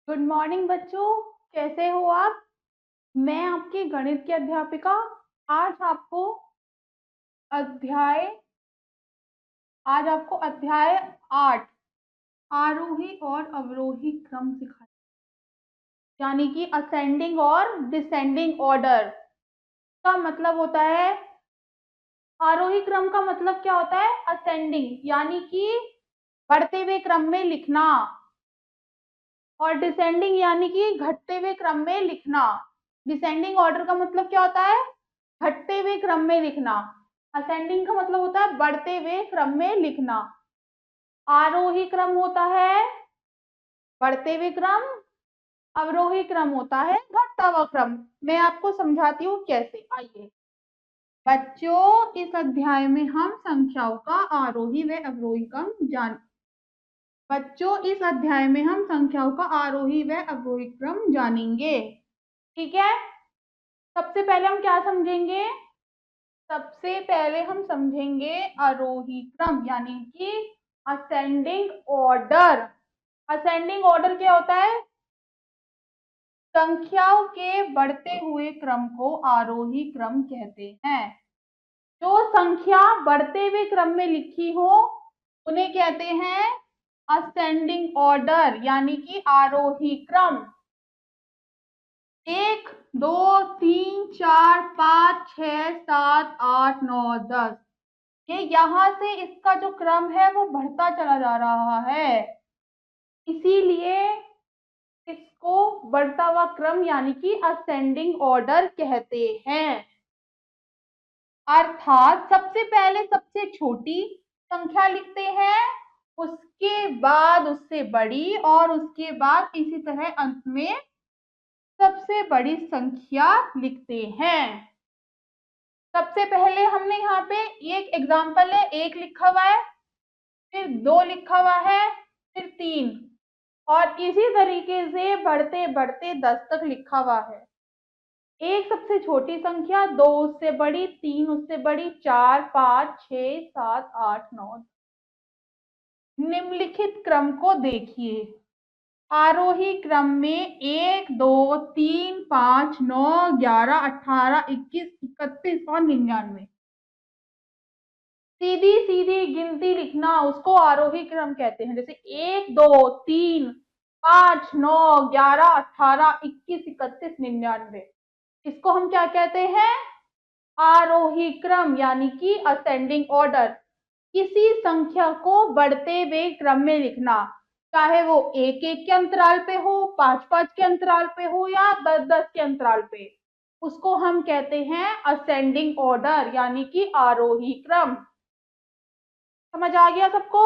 Good morning बच्चों। कैसे हो आप? मैं आपकी गणित की अध्यापिका। आज आपको अध्याय आज आपको अध्याय 8 आरोही और अवरोही क्रम सिखाया, यानी कि असेंडिंग और डिसेंडिंग ऑर्डर का मतलब होता है। आरोही क्रम का मतलब क्या होता है? असेंडिंग यानी कि बढ़ते हुए क्रम में लिखना, और डिसेंडिंग यानी कि घटते हुए क्रम में लिखना। डिसेंडिंग ऑर्डर का मतलब क्या होता है? घटते हुए क्रम में लिखना। असेंडिंग का मतलब होता है बढ़ते हुए क्रम में लिखना। आरोही क्रम होता है बढ़ते हुए क्रम, अवरोही क्रम होता है घटता हुआ क्रम। मैं आपको समझाती हूँ कैसे। आइए बच्चों, इस अध्याय में हम संख्याओं का आरोही व अवरोही क्रम जानेंगे। ठीक है। सबसे पहले हम क्या समझेंगे? सबसे पहले हम समझेंगे आरोही क्रम, यानी कि असेंडिंग ऑर्डर। असेंडिंग ऑर्डर क्या होता है? संख्याओं के बढ़ते हुए क्रम को आरोही क्रम कहते हैं। जो संख्या बढ़ते हुए क्रम में लिखी हो उन्हें कहते हैं असेंडिंग ऑर्डर, यानी कि आरोही क्रम। 1, 2, 3, 4, 5, 6, 7, 8, 9, 10, ये यहां से इसका जो क्रम है वो बढ़ता चला जा रहा है, इसीलिए इसको बढ़ता हुआ क्रम यानी कि असेंडिंग ऑर्डर कहते हैं। अर्थात सबसे पहले सबसे छोटी संख्या लिखते हैं, उसके बाद उससे बड़ी, और उसके बाद इसी तरह अंत में सबसे बड़ी संख्या लिखते हैं। सबसे पहले हमने यहाँ पे एक एग्जाम्पल है, 1 लिखा हुआ है, फिर 2 लिखा हुआ है, फिर 3, और इसी तरीके से बढ़ते बढ़ते 10 तक लिखा हुआ है। 1 सबसे छोटी संख्या, 2 उससे बड़ी, 3 उससे बड़ी, 4, 5, 6, 7, 8, 9। निम्नलिखित क्रम को देखिए। आरोही क्रम में 1, 2, 3, 5, 9, 11, 18, 21, 31 और 99। सीधी सीधी गिनती लिखना उसको आरोही क्रम कहते हैं। जैसे 1, 2, 3, 5, 9, 11, 18, 21, 31, 99, इसको हम क्या कहते हैं? आरोही क्रम, यानी कि असेंडिंग ऑर्डर। किसी संख्या को बढ़ते हुए क्रम में लिखना, चाहे वो 1-1 के अंतराल पे हो, 5-5 के अंतराल पे हो, या 10-10 के अंतराल पे, उसको हम कहते हैं असेंडिंग ऑर्डर, यानी कि आरोही क्रम। समझ आ गया सबको?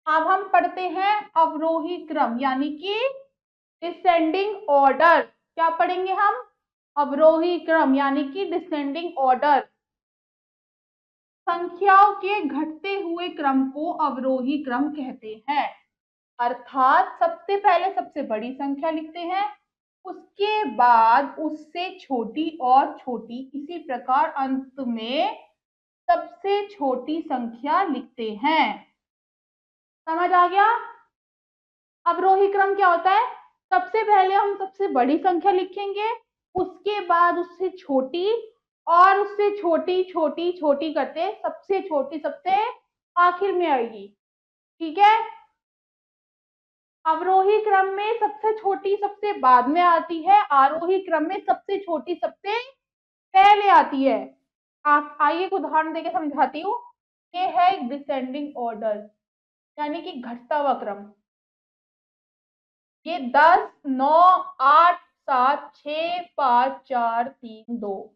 अब हम पढ़ते हैं अवरोही क्रम, यानी कि डिसेंडिंग ऑर्डर। क्या पढ़ेंगे हम? अवरोही क्रम यानी कि डिसेंडिंग ऑर्डर। संख्याओं के घटते हुए क्रम को अवरोही क्रम कहते हैं। अर्थात सबसे पहले सबसे बड़ी संख्या लिखते हैं, उसके बाद उससे छोटी और छोटी, इसी प्रकार अंत में सबसे छोटी संख्या लिखते हैं। समझ आ गया? अवरोही क्रम क्या होता है? सबसे पहले हम सबसे बड़ी संख्या लिखेंगे, उसके बाद उससे छोटी, और उससे छोटी छोटी छोटी करते सबसे छोटी सबसे आखिर में आएगी। ठीक है। अवरोही क्रम में सबसे छोटी सबसे बाद में आती है, आरोही क्रम में सबसे छोटी सबसे पहले आती है। आप आइए एक उदाहरण देके समझाती हूँ। ये है डिसेंडिंग ऑर्डर, यानी कि घटता हुआ क्रम। ये 10, 9, 8, 7, 6, 5, 4, 3, 2,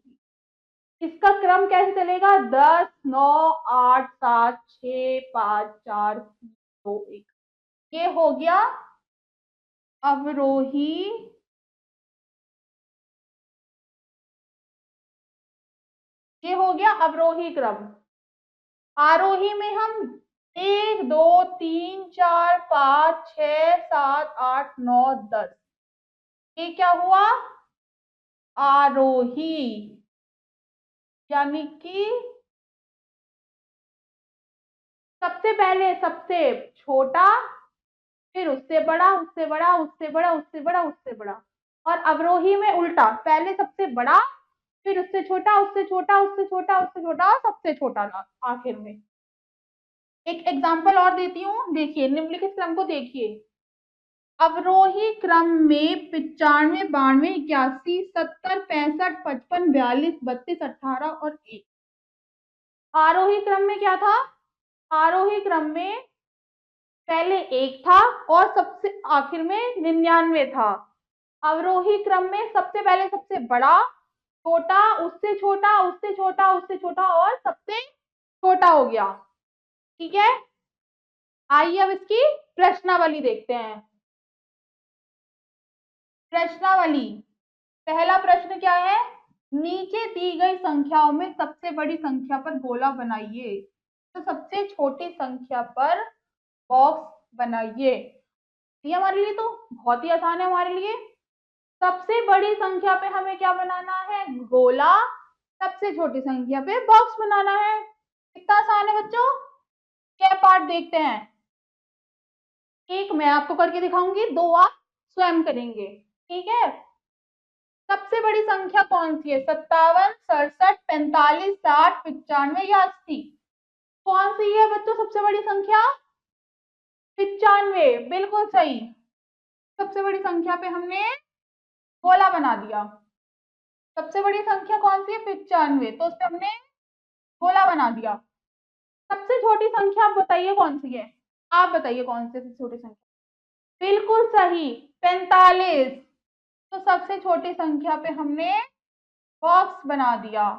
इसका क्रम कैसे चलेगा? 10, 9, 8, 7, 6, 5, 4, 3, 2, 1। ये हो गया अवरोही ये हो गया अवरोही क्रम। आरोही में हम 1, 2, 3, 4, 5, 6, 7, 8, 9, 10, ये क्या हुआ? आरोही, यानी कि सबसे पहले सबसे छोटा, फिर उससे बड़ा, उससे बड़ा, उससे बड़ा, उससे बड़ा, उससे बड़ा। और अवरोही में उल्टा, पहले सबसे बड़ा, फिर उससे छोटा, उससे छोटा, उससे छोटा, उससे छोटा और सबसे छोटा आखिर में। एक एग्जाम्पल और देती हूँ, देखिए निम्नलिखित क्रम को देखिए। अवरोही क्रम में 95, 92, 81, 70, 65, 55, 42, 32, 18 और 1। आरोही क्रम में क्या था? आरोही क्रम में पहले 1 था और सबसे आखिर में 99 था। अवरोही क्रम में सबसे पहले सबसे बड़ा, छोटा, उससे छोटा, उससे छोटा, उससे छोटा और सबसे छोटा हो गया। ठीक है, आइए अब इसकी प्रश्नावली देखते हैं। प्रश्नावली, पहला प्रश्न क्या है? नीचे दी गई संख्याओं में सबसे बड़ी संख्या पर गोला बनाइए। तो सबसे छोटी संख्या पर बॉक्स बनाइए। ये हमारे लिए तो बहुत ही आसान है हमारे लिए। सबसे बड़ी संख्या पे हमें क्या बनाना है? गोला। सबसे छोटी संख्या पे बॉक्स बनाना है। कितना आसान है बच्चों। क्या पार्ट देखते हैं? एक मैं आपको करके दिखाऊंगी, 2 आप स्वयं करेंगे। ठीक है, सबसे बड़ी संख्या कौन सी है? 57, 67, 45, 60, 95 या 80? कौन सी है बच्चों सबसे बड़ी संख्या? 95, बिल्कुल सही। सबसे बड़ी संख्या पे हमने गोला बना दिया। सबसे बड़ी संख्या कौन सी है? 95, तो उस पे हमने गोला बना दिया। सबसे छोटी संख्या आप बताइए कौन सी है? आप बताइए कौन सी सबसे छोटी संख्या? बिल्कुल सही, 45। तो सबसे छोटी संख्या पे हमने बॉक्स बना दिया।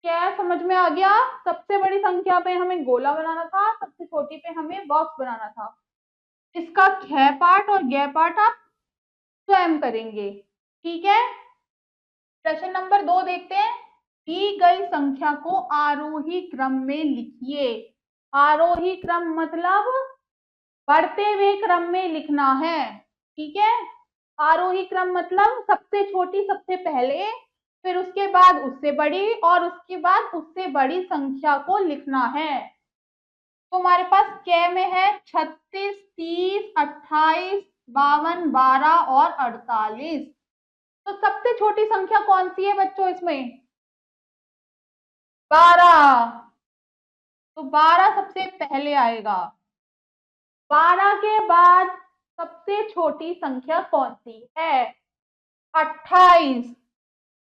क्या समझ में आ गया? सबसे बड़ी संख्या पे हमें गोला बनाना था, सबसे छोटी पे हमें बॉक्स बनाना था। इसका ख पार्ट और ग पार्ट आप स्वयं करेंगे। ठीक है, प्रश्न नंबर 2 देखते हैं। दी गई संख्या को आरोही क्रम में लिखिए। आरोही क्रम मतलब बढ़ते हुए क्रम में लिखना है। ठीक है, आरोही क्रम मतलब सबसे छोटी सबसे पहले, फिर उसके बाद उससे बड़ी और उसके बाद उससे बड़ी संख्या को लिखना है। तो हमारे पास क में है 36, 30, 28, 52, 12 और 48। तो सबसे छोटी संख्या कौन सी है बच्चों इसमें? 12। तो 12 सबसे पहले आएगा। 12 के बाद सबसे छोटी संख्या कौन सी है? 28।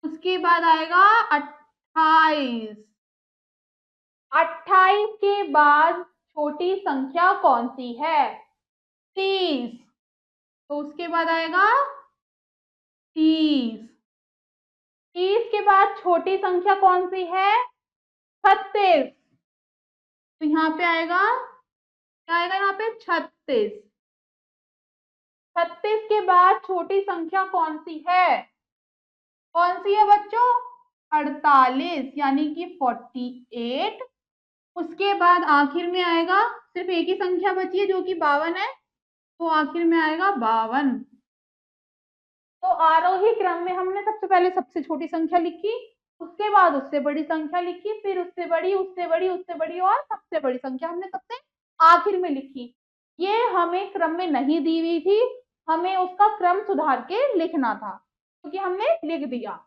उसके बाद आएगा 28। 28 के बाद छोटी संख्या कौन सी है? 30। तो उसके बाद आएगा 30। 30 के बाद छोटी संख्या कौन सी है? 36। तो यहाँ पे आएगा, क्या आएगा यहाँ पे? 36। 36 के बाद छोटी संख्या कौन सी है? कौन सी है बच्चों? 48 यानी कि 48। उसके बाद आखिर में आएगा, सिर्फ एक ही संख्या बची है जो कि 52 है, तो आखिर में आएगा 52। तो आरोही क्रम में हमने सबसे पहले सबसे छोटी संख्या लिखी, उसके बाद उससे बड़ी संख्या लिखी, फिर उससे बड़ी, उससे बड़ी, उससे बड़ी और सबसे बड़ी संख्या हमने सबसे आखिर में लिखी। ये हमें क्रम में नहीं दी हुई थी, हमें उसका क्रम सुधार के लिखना था, क्योंकि हमने लिख दिया।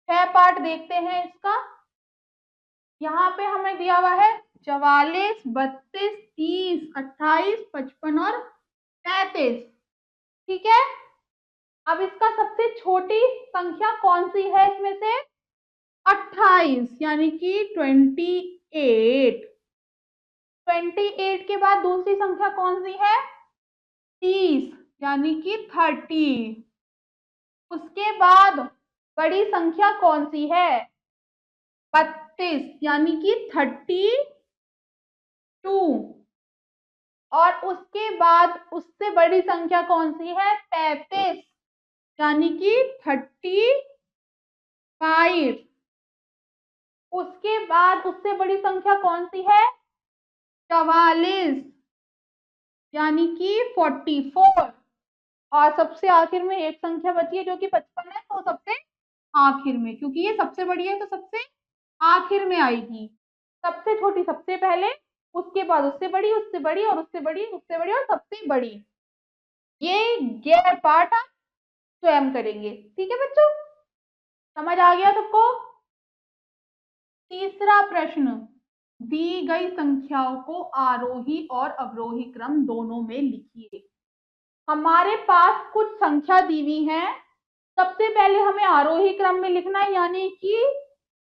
6 पार्ट देखते हैं इसका। यहाँ पे हमें दिया हुआ है 44, 32, 30, 28, 55 और 35। ठीक है, अब इसका सबसे छोटी संख्या कौन सी है इसमें से? 28 यानी कि 28। 28 के बाद दूसरी संख्या कौन सी है? 30 यानी कि 30। उसके बाद बड़ी संख्या कौन सी है? 32 यानी कि 32। और उसके बाद उससे बड़ी संख्या कौन सी है? 35 यानी कि 35। उसके बाद उससे बड़ी संख्या कौन सी है? 44 यानी कि 44। और सबसे आखिर में एक संख्या बची है जो कि 55 है, तो सबसे आखिर में, क्योंकि ये सबसे बड़ी है तो सबसे आखिर में आएगी। सबसे छोटी सबसे पहले, उसके बाद उससे बड़ी, उससे बड़ी और उससे बड़ी, उससे बड़ी और सबसे बड़ी। ये गैर पार्ट आप स्वयं करेंगे। ठीक है बच्चों, समझ आ गया सबको? तीसरा प्रश्न, दी गई संख्याओं को आरोही और अवरोही क्रम दोनों में लिखिए। हमारे पास कुछ संख्या दी हुई है, सबसे पहले हमें आरोही क्रम में लिखना है, यानी कि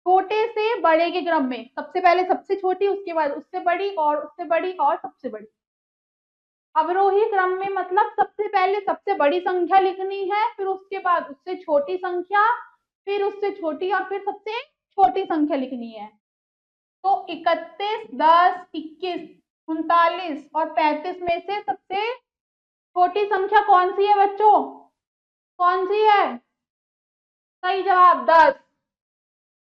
छोटे से बड़े के क्रम में। सबसे पहले सबसे छोटी, उसके बाद उससे बड़ी और उससे बड़ी और सबसे बड़ी। अवरोही क्रम में मतलब सबसे पहले सबसे बड़ी संख्या लिखनी है, फिर उसके बाद उससे छोटी संख्या, फिर उससे छोटी और फिर सबसे छोटी संख्या लिखनी है। तो 31, 10, 21, 39 और 35 में से सबसे छोटी संख्या कौन सी है बच्चों? कौन सी है? सही जवाब 10।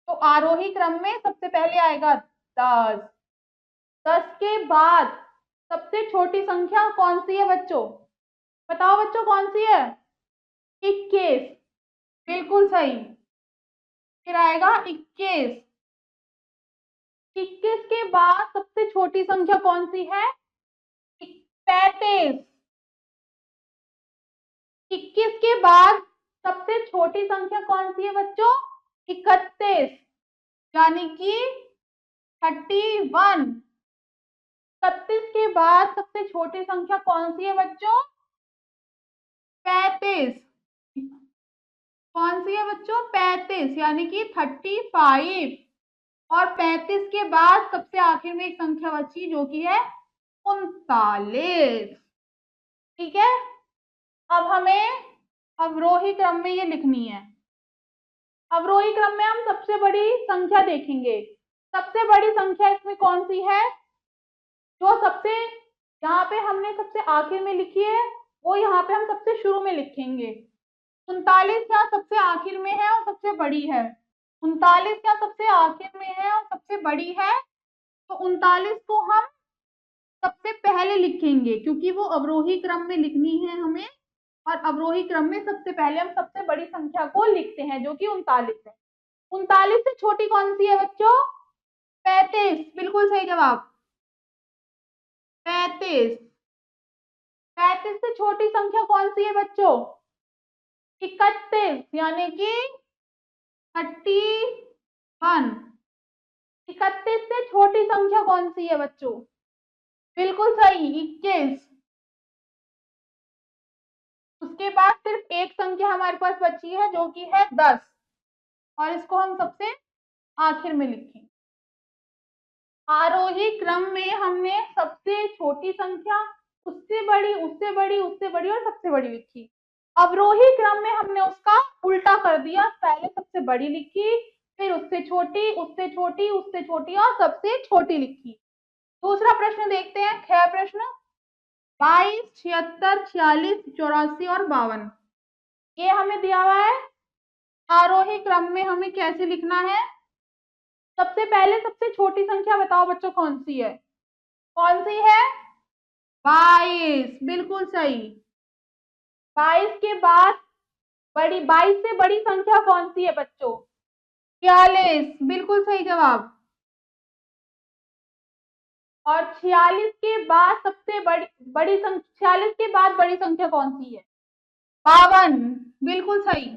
तो आरोही क्रम में सबसे पहले आएगा 10। 10 के बाद सबसे छोटी संख्या कौन सी है बच्चों? बताओ बच्चों, कौन सी है? 21, बिल्कुल सही। फिर आएगा 21। 21 के बाद सबसे छोटी संख्या कौन सी है? 35। 21 के बाद सबसे छोटी संख्या कौन सी है बच्चों? 31, यानी कि 31। 31 के बाद सबसे छोटी संख्या कौन सी है बच्चों? 35। कौन सी है बच्चों? 35, यानी कि 35। और 35 के बाद सबसे आखिर में एक संख्या बची जो कि है 39। ठीक है, अब हमें अवरोही क्रम में ये लिखनी है। अवरोही क्रम में हम सबसे बड़ी संख्या देखेंगे। सबसे बड़ी संख्या इसमें कौन सी है? जो सबसे यहाँ पे हमने सबसे आखिर में लिखी है, वो यहाँ पे हम सबसे शुरू में लिखेंगे। 39 यहाँ सबसे आखिर में है और सबसे बड़ी है। 39 यहाँ सबसे आखिर में है और सबसे बड़ी है, तो 39 को हम सबसे पहले लिखेंगे क्योंकि वो अवरोही क्रम में लिखनी है हमें। और अवरोही क्रम में सबसे पहले हम सबसे बड़ी संख्या को लिखते हैं जो कि 39 है। 39 से छोटी कौन सी है बच्चों? 35, बिल्कुल सही जवाब 35। 35 से छोटी संख्या कौन सी है बच्चों? 31, यानी कि 31। 31 से छोटी संख्या कौन सी है बच्चों? बिल्कुल सही 21। उसके बाद सिर्फ एक संख्या हमारे पास बची है जो कि है 10, और इसको हम सबसे आखिर में लिखें। आरोही क्रम में हमने सबसे छोटी संख्या, उससे बड़ी, उससे बड़ी, उससे बड़ी और सबसे बड़ी लिखी। अवरोही क्रम में हमने उसका उल्टा कर दिया, पहले सबसे बड़ी लिखी, फिर उससे छोटी, उससे छोटी, उससे छोटी और सबसे छोटी लिखी। दूसरा प्रश्न देखते हैं, ख प्रश्न। 22, 76, 46, 84 और 52 ये हमें दिया हुआ है। आरोही क्रम में हमें कैसे लिखना है? सबसे पहले सबसे छोटी संख्या बताओ बच्चों कौन सी है? कौन सी है? 22, बिल्कुल सही। 22 के बाद बड़ी, 22 से बड़ी संख्या कौन सी है बच्चों? 46, बिल्कुल सही जवाब। और 46 के बाद सबसे बड़ी बड़ी संख्या, 46 के बाद बड़ी संख्या कौन सी है? 52, बिल्कुल सही,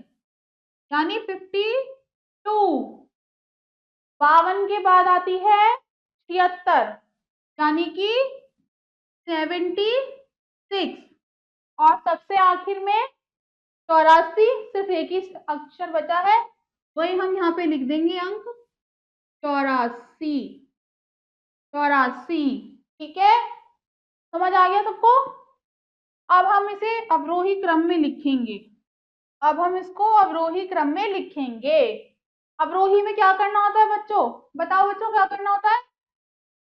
यानी 52। 52 के बाद आती है 76, यानी कि 76। और सबसे आखिर में 84, सिर्फ एक ही अक्षर बचा है, वही हम यहाँ पे लिख देंगे अंक 84। 84, ठीक है, समझ आ गया सबको? अब हम इसे अवरोही क्रम में लिखेंगे। अब हम इसको अवरोही क्रम में लिखेंगे। अवरोही में क्या करना होता है बच्चों? बताओ बच्चों, क्या करना होता है?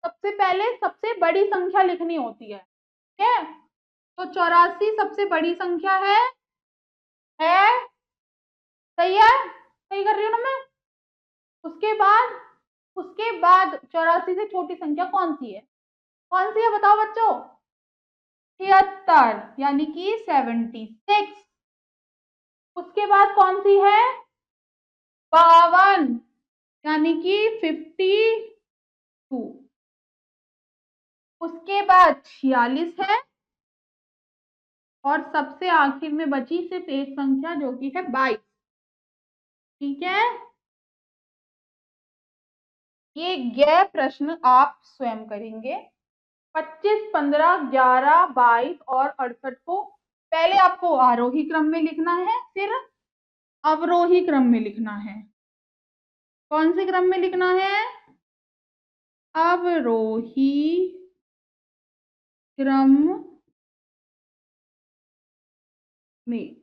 सबसे पहले सबसे बड़ी संख्या लिखनी होती है। ठीक है, तो 84 सबसे बड़ी संख्या है, सही है, सही कर रही हूँ ना मैं? उसके बाद 84 से छोटी संख्या कौन सी है? कौन सी है बताओ बच्चों? 76, यानी कि 76। उसके बाद कौन सी है? 52, यानी कि 52। उसके बाद 46 है और सबसे आखिर में बची सिर्फ एक संख्या जो कि है 22। ठीक है, ये गैर प्रश्न आप स्वयं करेंगे। 25, 15, 11, 22 और 68 को पहले आपको आरोही क्रम में लिखना है, फिर अवरोही क्रम में लिखना है। कौन से क्रम में लिखना है? अवरोही क्रम में।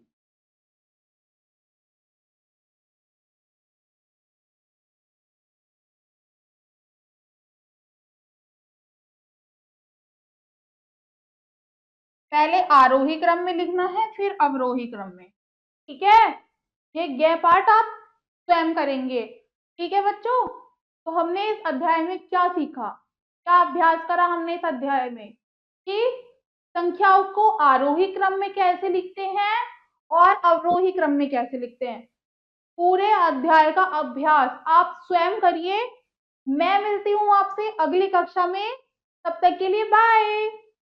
पहले आरोही क्रम में लिखना है, फिर अवरोही क्रम में। ठीक है, ये ग पाठ आप स्वयं करेंगे। ठीक है बच्चों, तो हमने इस अध्याय में क्या सीखा, क्या अभ्यास करा हमने इस अध्याय में कि संख्याओं को आरोही क्रम में कैसे लिखते हैं और अवरोही क्रम में कैसे लिखते हैं। पूरे अध्याय का अभ्यास आप स्वयं करिए। मैं मिलती हूँ आपसे अगली कक्षा में, तब तक के लिए बाय।